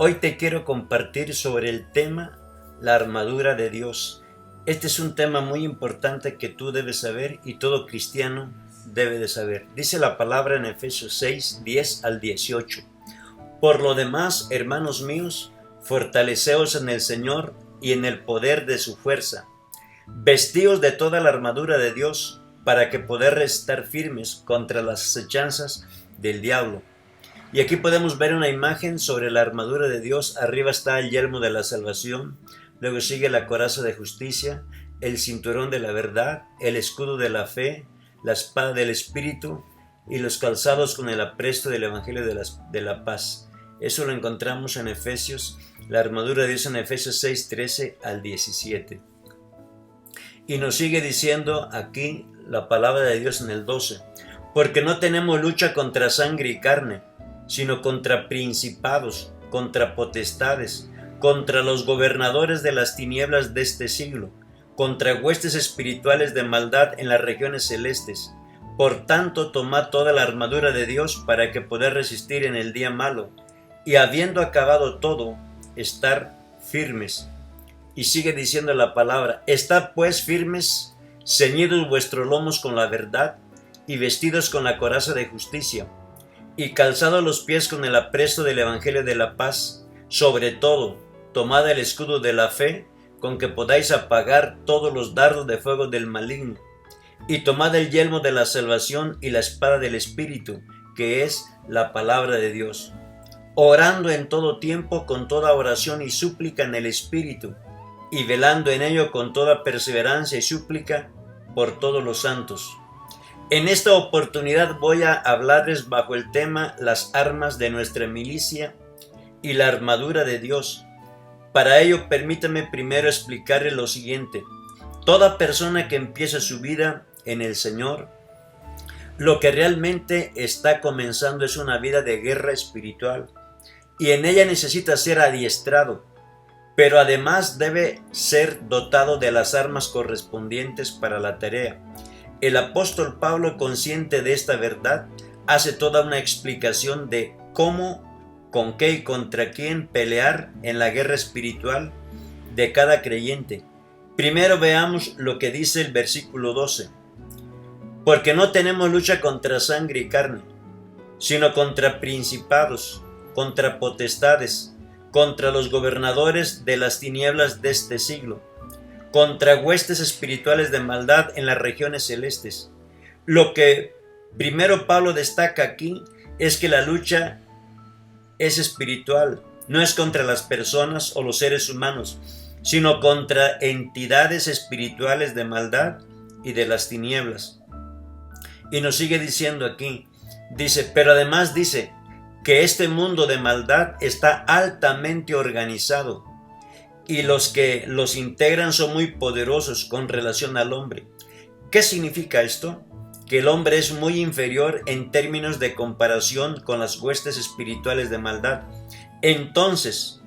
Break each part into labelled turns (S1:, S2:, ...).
S1: Hoy te quiero compartir sobre el tema la armadura de Dios. Este es un tema muy importante que tú debes saber y todo cristiano debe de saber. Dice la palabra en Efesios 6, 10 al 18. Por lo demás, hermanos míos, fortaleceos en el Señor y en el poder de su fuerza. Vestíos de toda la armadura de Dios para que podáis estar firmes contra las acechanzas del diablo. Y aquí podemos ver una imagen sobre la armadura de Dios. Arriba está el yelmo de la salvación, luego sigue la coraza de justicia, el cinturón de la verdad, el escudo de la fe, la espada del Espíritu y los calzados con el apresto del Evangelio de la paz. Eso lo encontramos en Efesios, la armadura de Dios en Efesios 6, 13 al 17. Y nos sigue diciendo aquí la palabra de Dios en el 12, porque no tenemos lucha contra sangre y carne, sino contra principados, contra potestades, contra los gobernadores de las tinieblas de este siglo, contra huestes espirituales de maldad en las regiones celestes. Por tanto, tomad toda la armadura de Dios para que podáis resistir en el día malo, y habiendo acabado todo, estar firmes. Y sigue diciendo la palabra, estad pues firmes, ceñidos vuestros lomos con la verdad, y vestidos con la coraza de justicia, y calzados los pies con el apresto del Evangelio de la paz. Sobre todo, tomad el escudo de la fe, con que podáis apagar todos los dardos de fuego del maligno, y tomad el yelmo de la salvación y la espada del Espíritu, que es la palabra de Dios, orando en todo tiempo con toda oración y súplica en el Espíritu, y velando en ello con toda perseverancia y súplica por todos los santos. En esta oportunidad voy a hablarles bajo el tema las armas de nuestra milicia y la armadura de Dios. Para ello, permítame primero explicarles lo siguiente. Toda persona que empieza su vida en el Señor, lo que realmente está comenzando es una vida de guerra espiritual, y en ella necesita ser adiestrado, pero además debe ser dotado de las armas correspondientes para la tarea. El apóstol Pablo, consciente de esta verdad, hace toda una explicación de cómo, con qué y contra quién pelear en la guerra espiritual de cada creyente. Primero veamos lo que dice el versículo 12. Porque no tenemos lucha contra sangre y carne, sino contra principados, contra potestades, contra los gobernadores de las tinieblas de este siglo, contra huestes espirituales de maldad en las regiones celestes. Lo que primero Pablo destaca aquí es que la lucha es espiritual, no es contra las personas o los seres humanos, sino contra entidades espirituales de maldad y de las tinieblas. Y nos sigue diciendo aquí, pero además dice que este mundo de maldad está altamente organizado, y los que los integran son muy poderosos con relación al hombre. ¿Qué significa esto? Que el hombre es muy inferior en términos de comparación con las huestes espirituales de maldad. Entonces,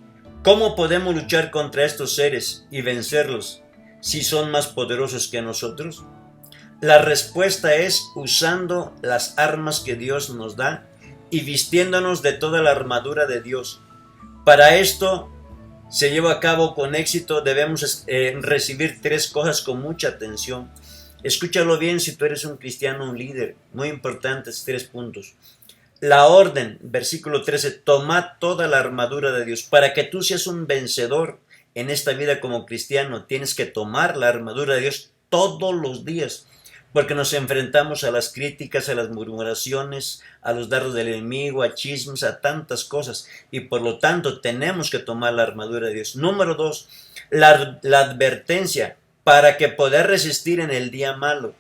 S1: ¿cómo podemos luchar contra estos seres y vencerlos si son más poderosos que nosotros? La respuesta es usando las armas que Dios nos da y vistiéndonos de toda la armadura de Dios. Para esto se lleva a cabo con éxito, debemos recibir tres cosas con mucha atención. Escúchalo bien si tú eres un cristiano, un líder. Muy importantes, 3 puntos. La orden, versículo 13, tomad toda la armadura de Dios. Para que tú seas un vencedor en esta vida como cristiano, tienes que tomar la armadura de Dios todos los días, porque nos enfrentamos a las críticas, a las murmuraciones, a los dardos del enemigo, a chismes, a tantas cosas, y por lo tanto tenemos que tomar la armadura de Dios. Número 2, la advertencia, para que poder resistir en el día malo.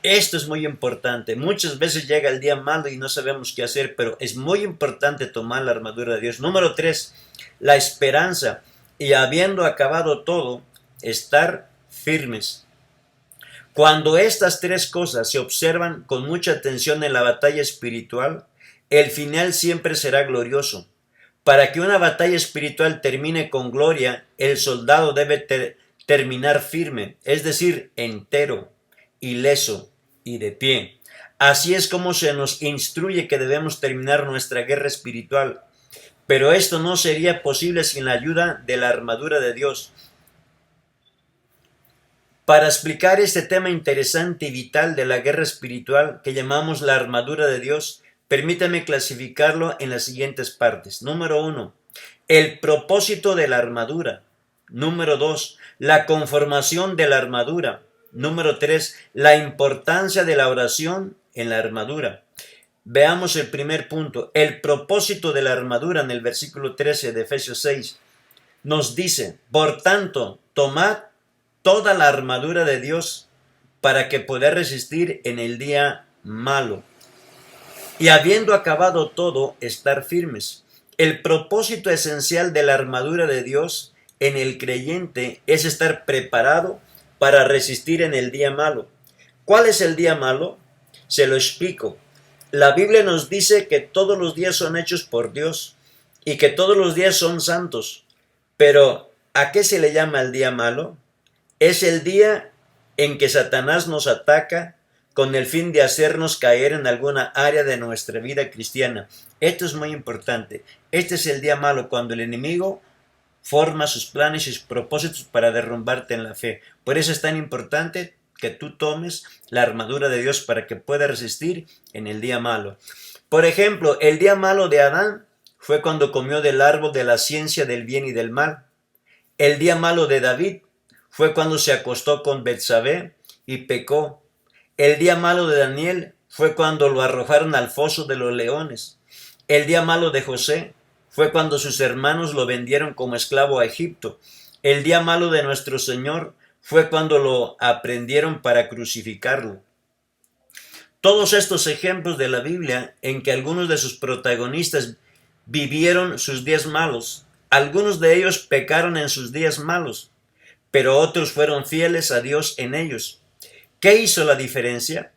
S1: Esto es muy importante. Muchas veces llega el día malo y no sabemos qué hacer, pero es muy importante tomar la armadura de Dios. Número 3, la esperanza, y habiendo acabado todo, estar firmes. Cuando estas tres cosas se observan con mucha atención en la batalla espiritual, el final siempre será glorioso. Para que una batalla espiritual termine con gloria, el soldado debe terminar firme, es decir, entero, ileso y de pie. Así es como se nos instruye que debemos terminar nuestra guerra espiritual. pero esto no sería posible sin la ayuda de la armadura de Dios. Para explicar este tema interesante y vital de la guerra espiritual que llamamos la armadura de Dios, permítame clasificarlo en las siguientes partes. Número 1, el propósito de la armadura. Número 2, la conformación de la armadura. Número 3, la importancia de la oración en la armadura. Veamos el primer punto, el propósito de la armadura en el versículo 13 de Efesios 6. Nos dice, por tanto, tomad toda la armadura de Dios para que podáis resistir en el día malo. Y habiendo acabado todo, estar firmes. El propósito esencial de la armadura de Dios en el creyente es estar preparado para resistir en el día malo. ¿Cuál es el día malo? Se lo explico. La Biblia nos dice que todos los días son hechos por Dios y que todos los días son santos. Pero, ¿a qué se le llama el día malo? Es el día en que Satanás nos ataca con el fin de hacernos caer en alguna área de nuestra vida cristiana. Esto es muy importante. Este es el día malo, cuando el enemigo forma sus planes y sus propósitos para derrumbarte en la fe. Por eso es tan importante que tú tomes la armadura de Dios para que puedas resistir en el día malo. Por ejemplo, el día malo de Adán fue cuando comió del árbol de la ciencia del bien y del mal. El día malo de David fue cuando se acostó con Betsabé y pecó. El día malo de Daniel fue cuando lo arrojaron al foso de los leones. El día malo de José fue cuando sus hermanos lo vendieron como esclavo a Egipto. El día malo de nuestro Señor fue cuando lo aprendieron para crucificarlo. Todos estos ejemplos de la Biblia en que algunos de sus protagonistas vivieron sus días malos, algunos de ellos pecaron en sus días malos, pero otros fueron fieles a Dios en ellos. ¿Qué hizo la diferencia?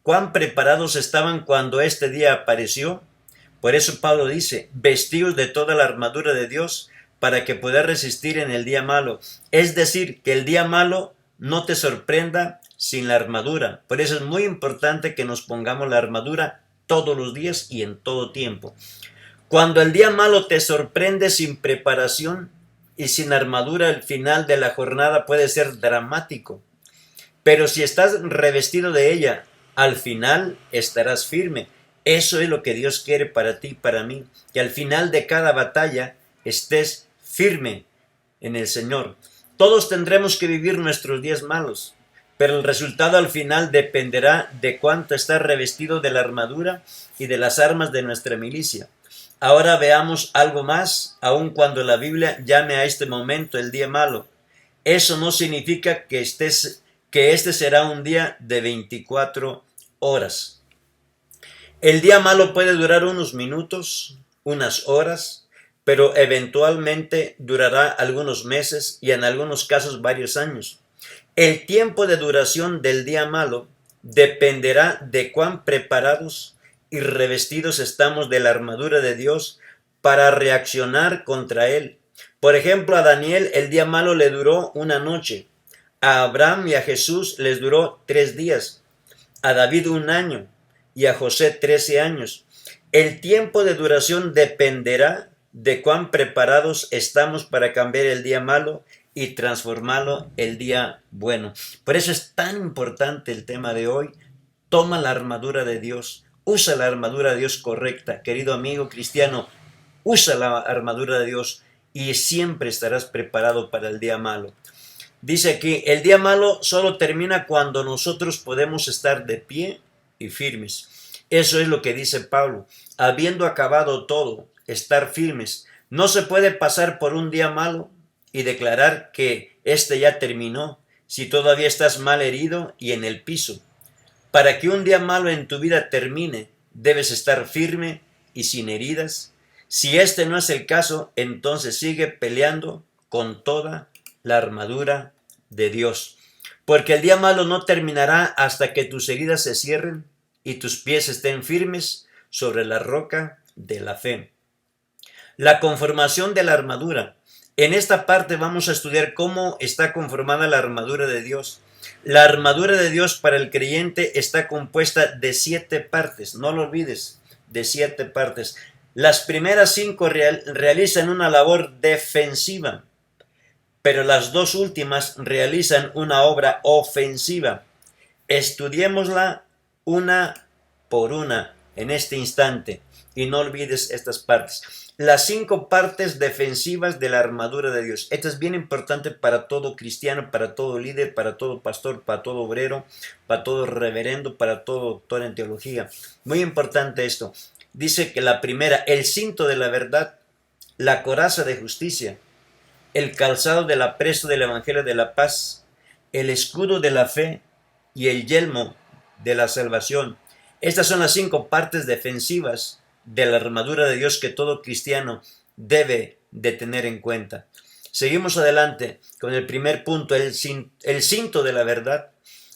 S1: ¿Cuán preparados estaban cuando este día apareció? Por eso Pablo dice, vestíos de toda la armadura de Dios para que puedas resistir en el día malo. Es decir, que el día malo no te sorprenda sin la armadura. Por eso es muy importante que nos pongamos la armadura todos los días y en todo tiempo. Cuando el día malo te sorprende sin preparación y sin armadura, el final de la jornada puede ser dramático. Pero si estás revestido de ella, al final estarás firme. Eso es lo que Dios quiere para ti y para mí, que al final de cada batalla estés firme en el Señor. Todos tendremos que vivir nuestros días malos, pero el resultado al final dependerá de cuánto estás revestido de la armadura y de las armas de nuestra milicia. Ahora veamos algo más, aun cuando la Biblia llame a este momento el día malo. Eso no significa que este será un día de 24 horas. El día malo puede durar unos minutos, unas horas, pero eventualmente durará algunos meses y en algunos casos varios años. El tiempo de duración del día malo dependerá de cuán preparados y revestidos estamos de la armadura de Dios para reaccionar contra él. Por ejemplo, a Daniel el día malo le duró una noche, a Abraham y a Jesús les duró 3 días, a David 1 año y a José 13 años. El tiempo de duración dependerá de cuán preparados estamos para cambiar el día malo y transformarlo el día bueno. Por eso es tan importante el tema de hoy. Toma la armadura de Dios. Usa la armadura de Dios correcta. Querido amigo cristiano, usa la armadura de Dios y siempre estarás preparado para el día malo. Dice aquí, el día malo solo termina cuando nosotros podemos estar de pie y firmes. Eso es lo que dice Pablo. Habiendo acabado todo, estar firmes. No se puede pasar por un día malo y declarar que este ya terminó si todavía estás mal herido y en el piso. Para que un día malo en tu vida termine, debes estar firme y sin heridas. Si este no es el caso, entonces sigue peleando con toda la armadura de Dios. Porque el día malo no terminará hasta que tus heridas se cierren y tus pies estén firmes sobre la roca de la fe. La conformación de la armadura. En esta parte vamos a estudiar cómo está conformada la armadura de Dios. La armadura de Dios para el creyente está compuesta de 7 partes, no lo olvides, de 7 partes. Las primeras 5 realizan una labor defensiva, pero las 2 últimas realizan una obra ofensiva. Estudiémosla una por una en este instante y no olvides estas partes. Las 5 partes defensivas de la armadura de Dios. Esto es bien importante para todo cristiano, para todo líder, para todo pastor, para todo obrero, para todo reverendo, para todo doctor en teología. Muy importante esto. Dice que la primera, el cinto de la verdad, la coraza de justicia, el calzado del apresto del evangelio de la paz, el escudo de la fe y el yelmo de la salvación. Estas son las 5 partes defensivas de la armadura de Dios que todo cristiano debe de tener en cuenta. Seguimos adelante con el primer punto, el cinto de la verdad.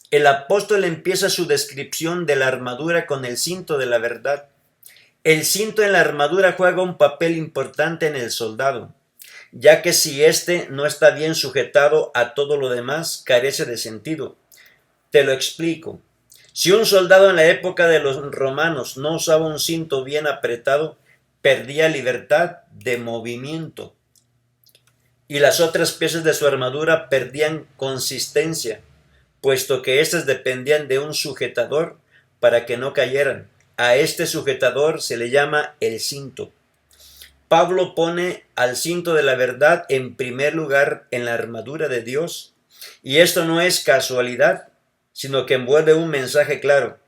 S1: El apóstol empieza su descripción de la armadura con el cinto de la verdad. El cinto en la armadura juega un papel importante en el soldado, ya que si éste no está bien sujetado a todo lo demás, carece de sentido. Te lo explico. Si un soldado en la época de los romanos no usaba un cinto bien apretado, perdía libertad de movimiento y las otras piezas de su armadura perdían consistencia, puesto que éstas dependían de un sujetador para que no cayeran. A este sujetador se le llama el cinto. Pablo pone al cinto de la verdad en primer lugar en la armadura de Dios, y esto no es casualidad, sino que envuelve un mensaje claro.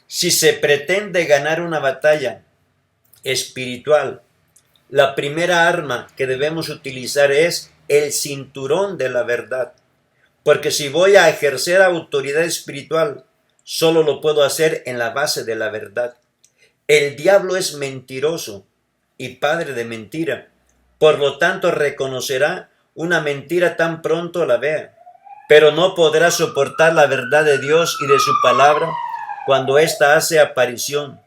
S1: Si se pretende ganar una batalla espiritual, la primera arma que debemos utilizar es el cinturón de la verdad, porque si voy a ejercer autoridad espiritual, solo lo puedo hacer en la base de la verdad. El diablo es mentiroso y padre de mentira, por lo tanto reconocerá una mentira tan pronto la vea, pero no podrá soportar la verdad de Dios y de su palabra cuando ésta hace aparición.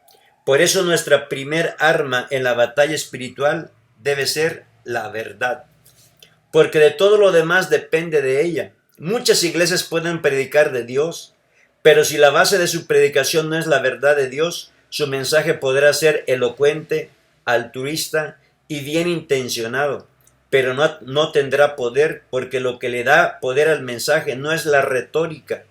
S1: Por eso nuestra primer arma en la batalla espiritual debe ser la verdad, porque de todo lo demás depende de ella. Muchas iglesias pueden predicar de Dios, pero si la base de su predicación no es la verdad de Dios, su mensaje podrá ser elocuente, altruista y bien intencionado, pero no tendrá poder, porque lo que le da poder al mensaje no es la retórica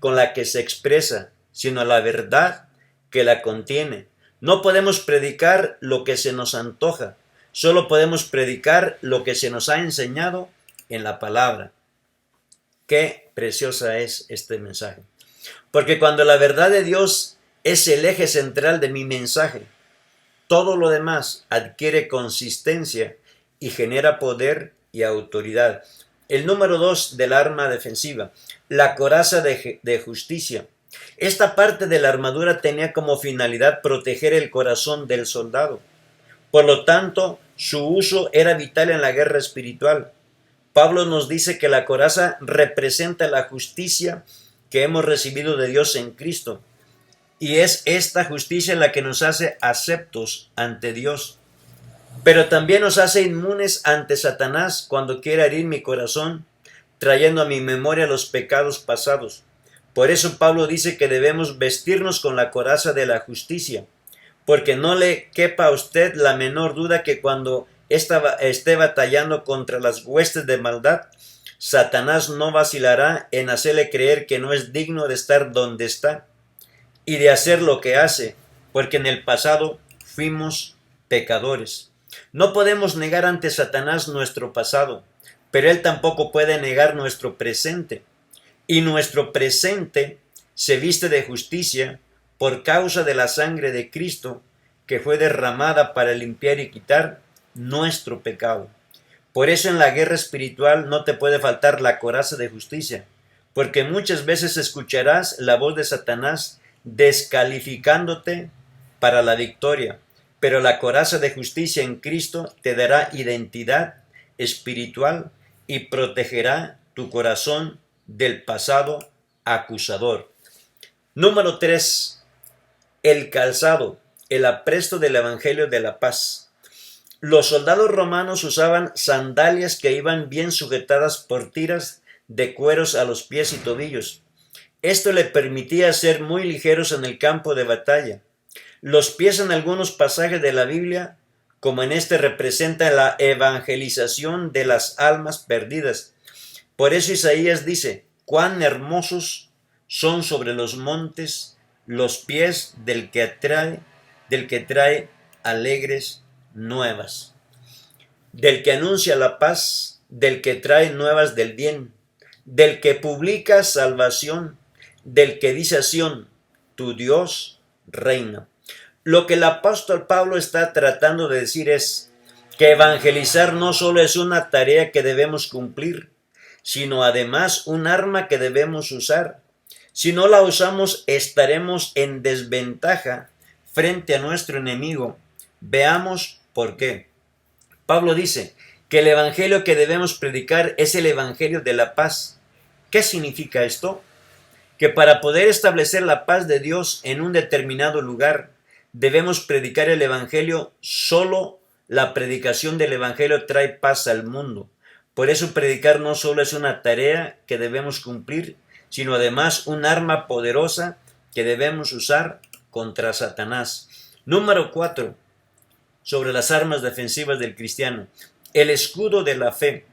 S1: con la que se expresa, sino la verdad que la contiene. No podemos predicar lo que se nos antoja, solo podemos predicar lo que se nos ha enseñado en la palabra. Qué preciosa es este mensaje, porque cuando la verdad de Dios es el eje central de mi mensaje, todo lo demás adquiere consistencia y genera poder y autoridad. El número 2 del arma defensiva, la coraza de justicia. Esta parte de la armadura tenía como finalidad proteger el corazón del soldado. Por lo tanto, su uso era vital en la guerra espiritual. Pablo nos dice que la coraza representa la justicia que hemos recibido de Dios en Cristo. Y es esta justicia la que nos hace aceptos ante Dios. Pero también nos hace inmunes ante Satanás cuando quiere herir mi corazón, trayendo a mi memoria los pecados pasados. Por eso Pablo dice que debemos vestirnos con la coraza de la justicia, porque no le quepa a usted la menor duda que cuando esté batallando contra las huestes de maldad, Satanás no vacilará en hacerle creer que no es digno de estar donde está y de hacer lo que hace, porque en el pasado fuimos pecadores. No podemos negar ante Satanás nuestro pasado, pero él tampoco puede negar nuestro presente. Y nuestro presente se viste de justicia por causa de la sangre de Cristo, que fue derramada para limpiar y quitar nuestro pecado. Por eso en la guerra espiritual no te puede faltar la coraza de justicia, porque muchas veces escucharás la voz de Satanás descalificándote para la victoria, pero la coraza de justicia en Cristo te dará identidad espiritual y protegerá tu corazón del pasado acusador. Número 3. El calzado, el apresto del evangelio de la paz. Los soldados romanos usaban sandalias que iban bien sujetadas por tiras de cueros a los pies y tobillos. Esto le permitía ser muy ligeros en el campo de batalla. Los pies en algunos pasajes de la Biblia como en este representa la evangelización de las almas perdidas. Por eso Isaías dice: cuán hermosos son sobre los montes los pies del que trae alegres nuevas, del que anuncia la paz, del que trae nuevas del bien, del que publica salvación, del que dice a Sión: tu Dios reina. Lo que el apóstol Pablo está tratando de decir es que evangelizar no solo es una tarea que debemos cumplir, sino además un arma que debemos usar. Si no la usamos, estaremos en desventaja frente a nuestro enemigo. Veamos por qué. Pablo dice que el evangelio que debemos predicar es el evangelio de la paz. ¿Qué significa esto? Que para poder establecer la paz de Dios en un determinado lugar, debemos predicar el evangelio. Solo la predicación del evangelio trae paz al mundo. Por eso predicar no solo es una tarea que debemos cumplir, sino además un arma poderosa que debemos usar contra Satanás. Número 4. Sobre las armas defensivas del cristiano. El escudo de la fe.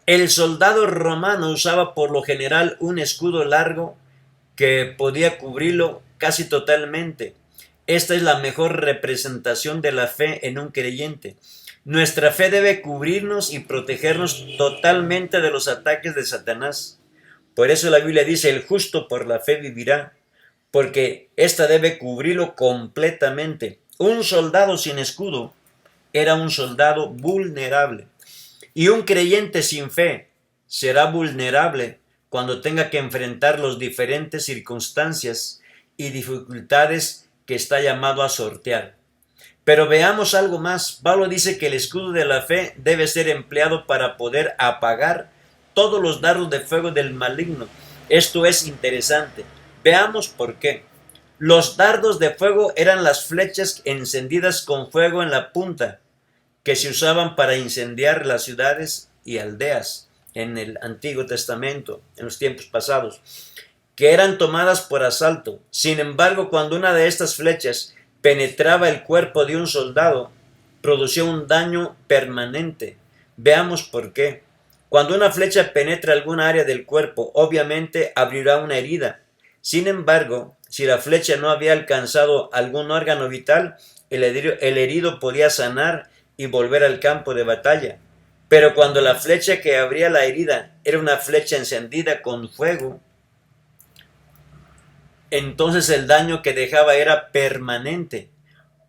S1: El soldado romano usaba por lo general un escudo largo que podía cubrirlo casi totalmente. Esta es la mejor representación de la fe en un creyente. Nuestra fe debe cubrirnos y protegernos totalmente de los ataques de Satanás. Por eso la Biblia dice: el justo por la fe vivirá, porque ésta debe cubrirlo completamente. Un soldado sin escudo era un soldado vulnerable. Y un creyente sin fe será vulnerable cuando tenga que enfrentar las diferentes circunstancias y dificultades que está llamado a sortear. Pero veamos algo más. Pablo dice que el escudo de la fe debe ser empleado para poder apagar todos los dardos de fuego del maligno. Esto es interesante. Veamos por qué. Los dardos de fuego eran las flechas encendidas con fuego en la punta, que se usaban para incendiar las ciudades y aldeas en el Antiguo Testamento, en los tiempos pasados, que eran tomadas por asalto. Sin embargo, cuando una de estas flechas penetraba el cuerpo de un soldado, producía un daño permanente. Veamos por qué. Cuando una flecha penetra alguna área del cuerpo, obviamente abrirá una herida. Sin embargo, si la flecha no había alcanzado algún órgano vital, el herido podía sanar y volver al campo de batalla. Pero cuando la flecha que abría la herida era una flecha encendida con fuego, entonces el daño que dejaba era permanente,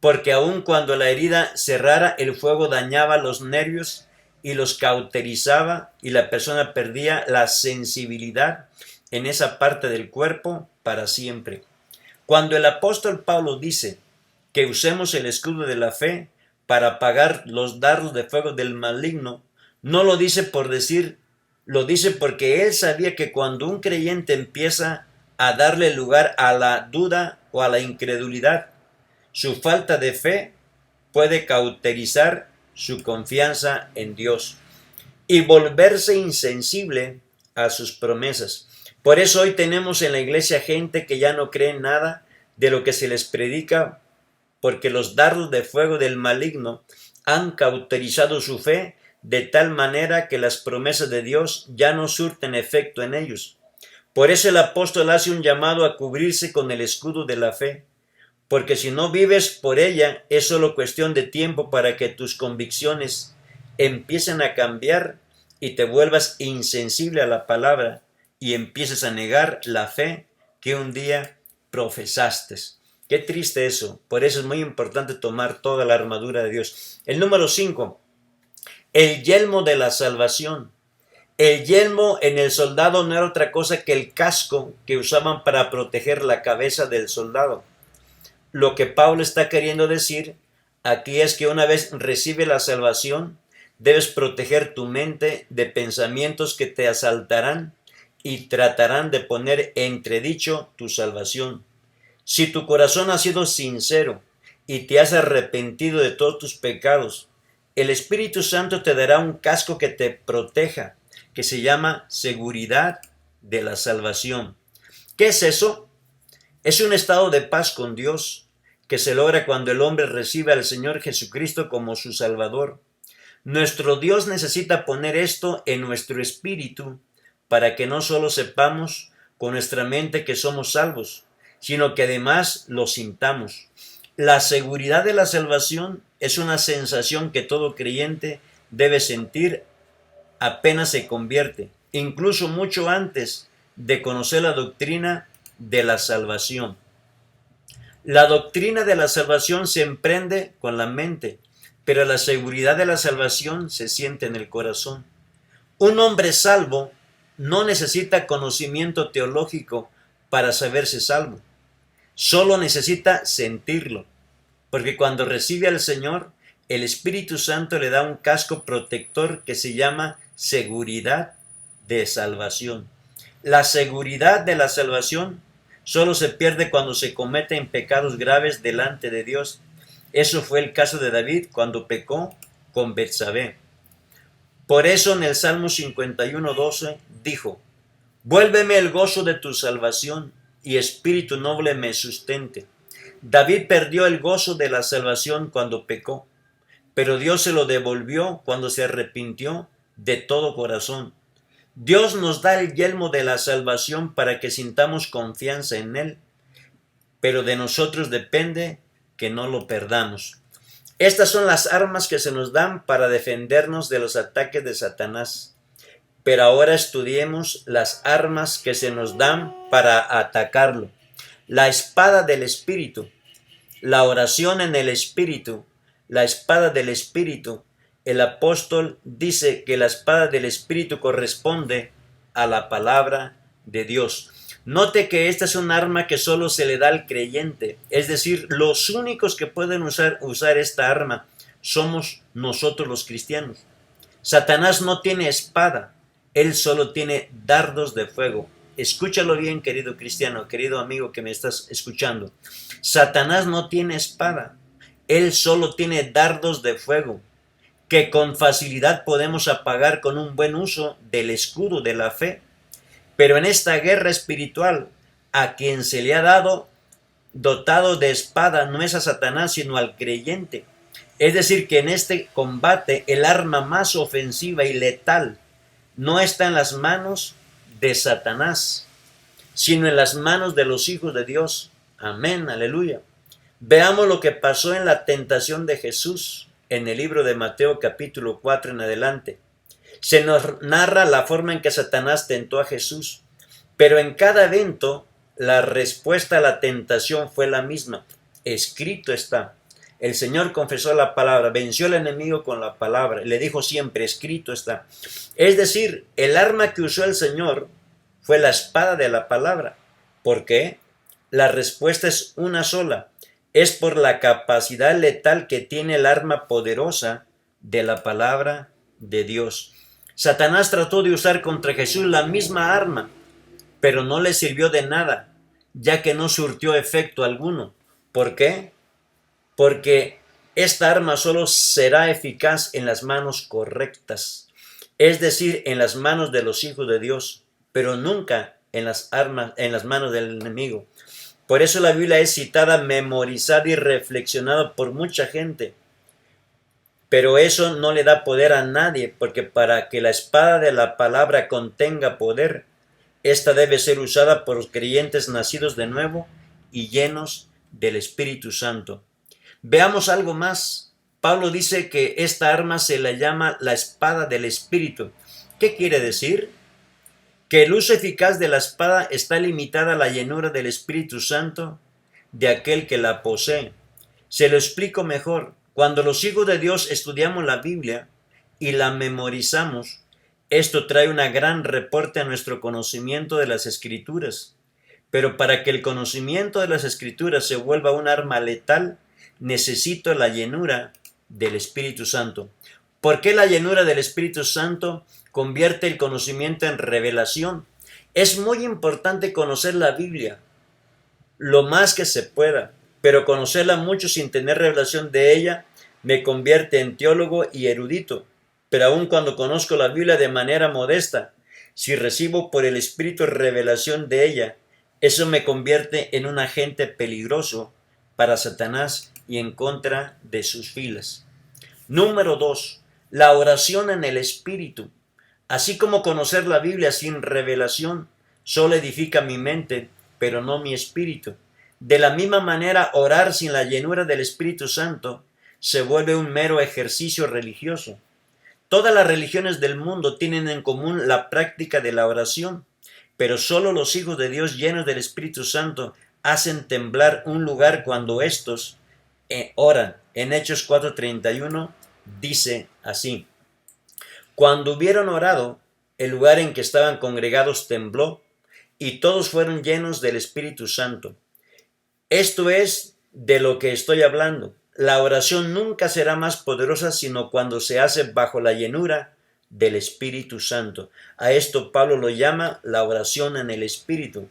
S1: porque aun cuando la herida cerrara, el fuego dañaba los nervios y los cauterizaba, y la persona perdía la sensibilidad en esa parte del cuerpo para siempre. Cuando el apóstol Pablo dice que usemos el escudo de la fe para apagar los dardos de fuego del maligno, no lo dice por decir, lo dice porque él sabía que cuando un creyente empieza a darle lugar a la duda o a la incredulidad, su falta de fe puede cauterizar su confianza en Dios y volverse insensible a sus promesas. Por eso hoy tenemos en la iglesia gente que ya no cree en nada de lo que se les predica, porque los dardos de fuego del maligno han cauterizado su fe de tal manera que las promesas de Dios ya no surten efecto en ellos. Por eso el apóstol hace un llamado a cubrirse con el escudo de la fe, porque si no vives por ella, es solo cuestión de tiempo para que tus convicciones empiecen a cambiar y te vuelvas insensible a la palabra y empieces a negar la fe que un día profesaste. Qué triste eso. Por eso es muy importante tomar toda la armadura de Dios. El número 5, el yelmo de la salvación. El yelmo en el soldado no era otra cosa que el casco que usaban para proteger la cabeza del soldado. Lo que Pablo está queriendo decir aquí es que una vez recibe la salvación, debes proteger tu mente de pensamientos que te asaltarán y tratarán de poner entredicho tu salvación. Si tu corazón ha sido sincero y te has arrepentido de todos tus pecados, el Espíritu Santo te dará un casco que te proteja, que se llama seguridad de la salvación. ¿Qué es eso? Es un estado de paz con Dios, que se logra cuando el hombre recibe al Señor Jesucristo como su Salvador. Nuestro Dios necesita poner esto en nuestro espíritu para que no solo sepamos con nuestra mente que somos salvos, sino que además lo sintamos. La seguridad de la salvación es una sensación que todo creyente debe sentir apenas se convierte, incluso mucho antes de conocer la doctrina de la salvación. La doctrina de la salvación se emprende con la mente, pero la seguridad de la salvación se siente en el corazón. Un hombre salvo no necesita conocimiento teológico para saberse salvo. Solo necesita sentirlo, porque cuando recibe al Señor, el Espíritu Santo le da un casco protector que se llama seguridad de salvación. La seguridad de la salvación solo se pierde cuando se cometen pecados graves delante de Dios. Eso fue el caso de David cuando pecó con Betsabé. Por eso en el Salmo 51:12 dijo: vuélveme el gozo de tu salvación, y espíritu noble me sustente. David perdió el gozo de la salvación cuando pecó, pero Dios se lo devolvió cuando se arrepintió de todo corazón. Dios nos da el yelmo de la salvación para que sintamos confianza en Él, pero de nosotros depende que no lo perdamos. Estas son las armas que se nos dan para defendernos de los ataques de Satanás. Pero ahora estudiemos las armas que se nos dan para atacarlo. La espada del Espíritu, la oración en el Espíritu, la espada del Espíritu. El apóstol dice que la espada del Espíritu corresponde a la palabra de Dios. Note que esta es un arma que solo se le da al creyente, es decir, los únicos que pueden usar esta arma somos nosotros los cristianos. Satanás no tiene espada, él solo tiene dardos de fuego. Escúchalo bien, querido cristiano, querido amigo que me estás escuchando. Satanás no tiene espada, él solo tiene dardos de fuego, que con facilidad podemos apagar con un buen uso del escudo de la fe. Pero en esta guerra espiritual, a quien se le ha dado dotado de espada no es a Satanás, sino al creyente. Es decir, que en este combate el arma más ofensiva y letal no está en las manos de Satanás, sino en las manos de los hijos de Dios. Amén, aleluya. Veamos lo que pasó en la tentación de Jesús en el libro de Mateo capítulo 4 en adelante. Se nos narra la forma en que Satanás tentó a Jesús, pero en cada evento la respuesta a la tentación fue la misma. Escrito está. El Señor confesó la palabra, venció al enemigo con la palabra, y le dijo siempre, escrito está. Es decir, el arma que usó el Señor fue la espada de la palabra. ¿Por qué? La respuesta es una sola. Es por la capacidad letal que tiene el arma poderosa de la palabra de Dios. Satanás trató de usar contra Jesús la misma arma, pero no le sirvió de nada, ya que no surtió efecto alguno. ¿Por qué? Porque esta arma solo será eficaz en las manos correctas, es decir, en las manos de los hijos de Dios, pero nunca en las manos del enemigo. Por eso la Biblia es citada, memorizada y reflexionada por mucha gente. Pero eso no le da poder a nadie, porque para que la espada de la palabra contenga poder, esta debe ser usada por los creyentes nacidos de nuevo y llenos del Espíritu Santo. Veamos algo más. Pablo dice que esta arma se la llama la espada del Espíritu. ¿Qué quiere decir? Que el uso eficaz de la espada está limitada a la llenura del Espíritu Santo de aquel que la posee. Se lo explico mejor. Cuando los hijos de Dios estudiamos la Biblia y la memorizamos, esto trae una gran reporte a nuestro conocimiento de las Escrituras. Pero para que el conocimiento de las Escrituras se vuelva un arma letal, necesito la llenura del Espíritu Santo. ¿Por qué la llenura del Espíritu Santo convierte el conocimiento en revelación? Es muy importante conocer la Biblia lo más que se pueda, pero conocerla mucho sin tener revelación de ella me convierte en teólogo y erudito. Pero aun cuando conozco la Biblia de manera modesta, si recibo por el Espíritu revelación de ella, eso me convierte en un agente peligroso para Satanás y en contra de sus filas. Número 2. La oración en el Espíritu. Así como conocer la Biblia sin revelación solo edifica mi mente, pero no mi espíritu. De la misma manera, orar sin la llenura del Espíritu Santo se vuelve un mero ejercicio religioso. Todas las religiones del mundo tienen en común la práctica de la oración, pero solo los hijos de Dios llenos del Espíritu Santo hacen temblar un lugar cuando éstos oran. En Hechos 4:31 dice así: cuando hubieron orado, el lugar en que estaban congregados tembló, y todos fueron llenos del Espíritu Santo. Esto es de lo que estoy hablando. La oración nunca será más poderosa sino cuando se hace bajo la llenura del Espíritu Santo. A esto Pablo lo llama la oración en el Espíritu.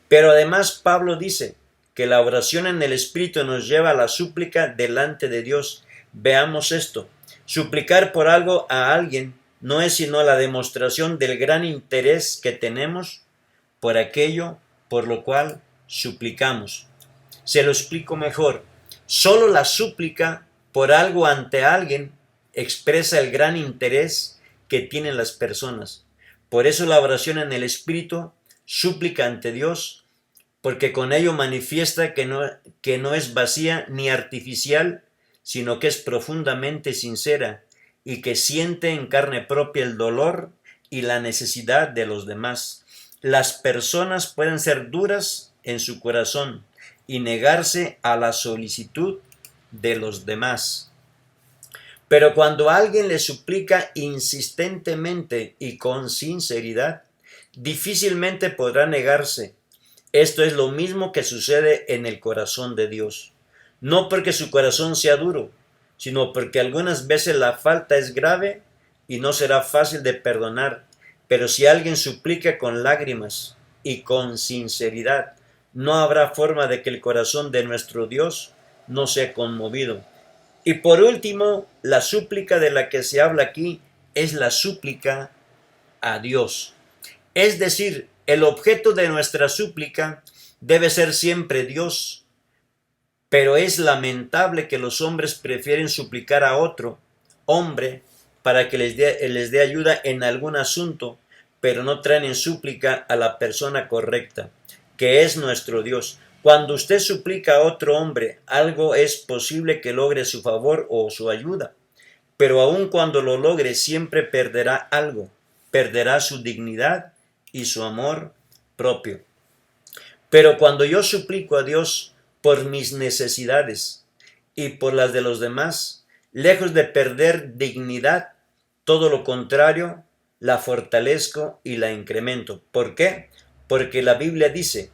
S1: Pero además Pablo dice que la oración en el Espíritu nos lleva a la súplica delante de Dios. Veamos esto. Suplicar por algo a alguien no es sino la demostración del gran interés que tenemos por aquello por lo cual suplicamos. Se lo explico mejor. Solo la súplica por algo ante alguien expresa el gran interés que tienen las personas. Por eso la oración en el Espíritu, súplica ante Dios, porque con ello manifiesta que no es vacía ni artificial, sino que es profundamente sincera y que siente en carne propia el dolor y la necesidad de los demás. Las personas pueden ser duras en su corazón y negarse a la solicitud de los demás. Pero cuando alguien le suplica insistentemente y con sinceridad, difícilmente podrá negarse. Esto es lo mismo que sucede en el corazón de Dios. No porque su corazón sea duro, sino porque algunas veces la falta es grave y no será fácil de perdonar. Pero si alguien suplica con lágrimas y con sinceridad, no habrá forma de que el corazón de nuestro Dios no sea conmovido. Y por último, la súplica de la que se habla aquí es la súplica a Dios. Es decir, el objeto de nuestra súplica debe ser siempre Dios. Pero es lamentable que los hombres prefieren suplicar a otro hombre para que les dé ayuda en algún asunto, pero no traen en súplica a la persona correcta, que es nuestro Dios. Cuando usted suplica a otro hombre, algo es posible que logre su favor o su ayuda, pero aun cuando lo logre siempre perderá algo, perderá su dignidad y su amor propio. Pero cuando yo suplico a Dios por mis necesidades y por las de los demás, lejos de perder dignidad, todo lo contrario, la fortalezco y la incremento. ¿Por qué? Porque la Biblia dice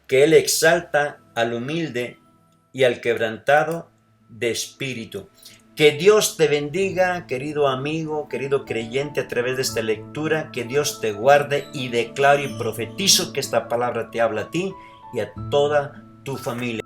S1: que Él exalta al humilde y al quebrantado de espíritu. Que Dios te bendiga, querido amigo, querido creyente, a través de esta lectura. Que Dios te guarde, y declaro y profetizo que esta palabra te habla a ti y a toda tu familia.